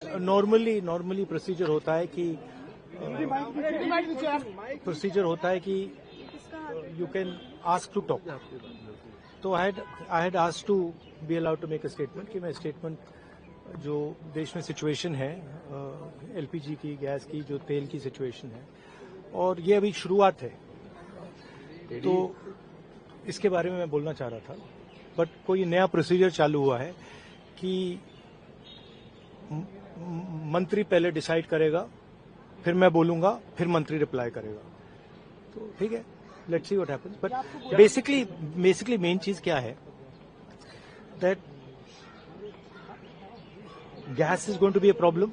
Normally procedure होता है कि you can ask to talk. तो I had asked to be allowed to make a statement कि मैं स्टेटमेंट जो देश में सिचुएशन है, एलपीजी की, गैस की, जो तेल की सिचुएशन है, और ये अभी शुरुआत है, तो इसके बारे में मैं बोलना चाह रहा था। बट कोई नया प्रोसीजर चालू हुआ है कि मंत्री पहले डिसाइड करेगा, फिर मैं बोलूंगा, फिर मंत्री रिप्लाई करेगा। तो ठीक है, let's see what happens. But basically main चीज क्या है, that gas is going to be a problem,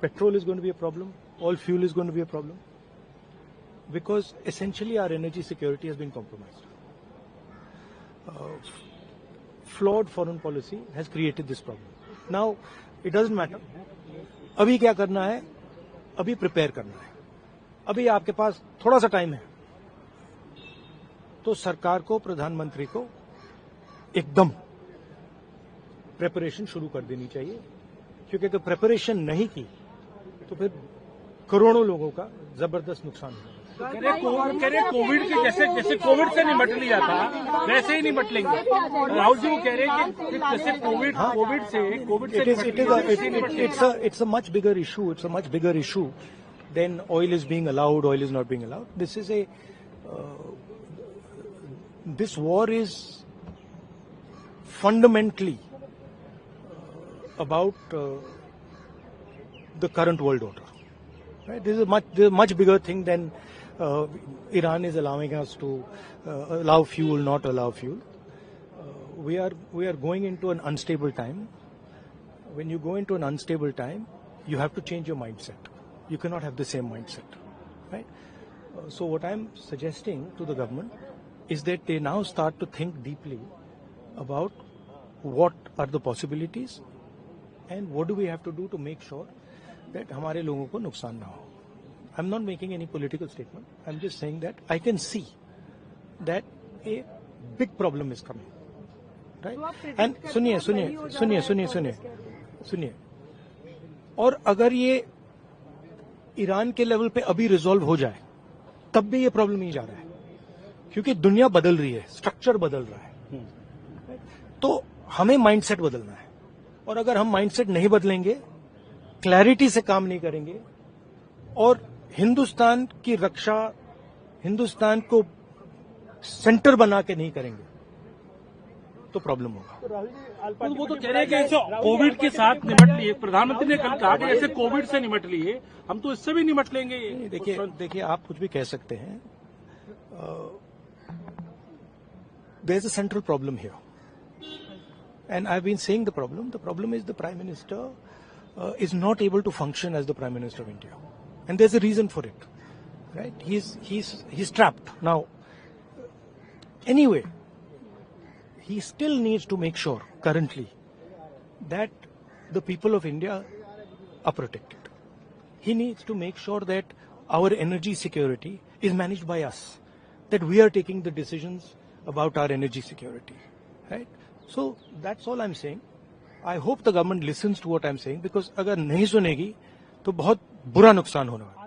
petrol is going to be a problem, all fuel is going to be a problem, because essentially our energy security has been compromised. Flawed foreign policy has created this problem. Now, it doesn't matter. अभी क्या करना है, अभी prepare करना है। अभी आपके पास थोड़ा सा टाइम है, तो सरकार को, प्रधानमंत्री को एकदम प्रिपरेशन शुरू कर देनी चाहिए, क्योंकि अगर प्रिपरेशन नहीं की तो फिर करोड़ों लोगों का जबरदस्त नुकसान होगा। कोविड की जैसे कोविड से निपट लिया था वैसे ही निपट लेंगे। राहुल जी वो कह रहे हैं कि जैसे कोविड से it's a much bigger issue. It's a much bigger issue than oil is being allowed, oil is not being allowed. This war is fundamentally about the current world order. Right? This is a much bigger thing than Iran is allowing us to allow fuel, not allow fuel. We are going into an unstable time. When you go into an unstable time, you have to change your mindset. You cannot have the same mindset, right? So what I'm suggesting to the government is that they now start to think deeply about what are the possibilities and what do we have to do to make sure that हमारे लोगों को नुकसान ना हो। I'm not making any political statement. I'm just saying that I can see that a big problem is coming, right? And सुनिए, और अगर ये ईरान के लेवल पे अभी रिजॉल्व हो जाए, तब भी ये प्रॉब्लम नहीं जा रहा है, क्योंकि दुनिया बदल रही है, स्ट्रक्चर बदल रहा है। तो हमें माइंडसेट बदलना है, और अगर हम माइंडसेट नहीं बदलेंगे, क्लैरिटी से काम नहीं करेंगे, और हिंदुस्तान की रक्षा, हिंदुस्तान को सेंटर बना के नहीं करेंगे, तो प्रॉब्लम होगा। तो वो तो कह रहे हैं कि ऐसे कोविड के साथ निपट लिए, प्रधानमंत्री ने कल कहा कि ऐसे कोविड से निपट लिए, हम तो इससे भी निपट लेंगे। देखिए आप कुछ भी कह सकते हैं, there is a central problem here, and I have been saying the problem is the prime minister is not able to function as the Prime Minister of India. And there's a reason for it, right? He's trapped. Now, anyway, he still needs to make sure currently that the people of India are protected. He needs to make sure that our energy security is managed by us, that we are taking the decisions about our energy security, right? So that's all I'm saying. I hope the government listens to what I'm saying, because अगर नहीं सुनेगी तो बहुत बुरा नुकसान होने वाला है।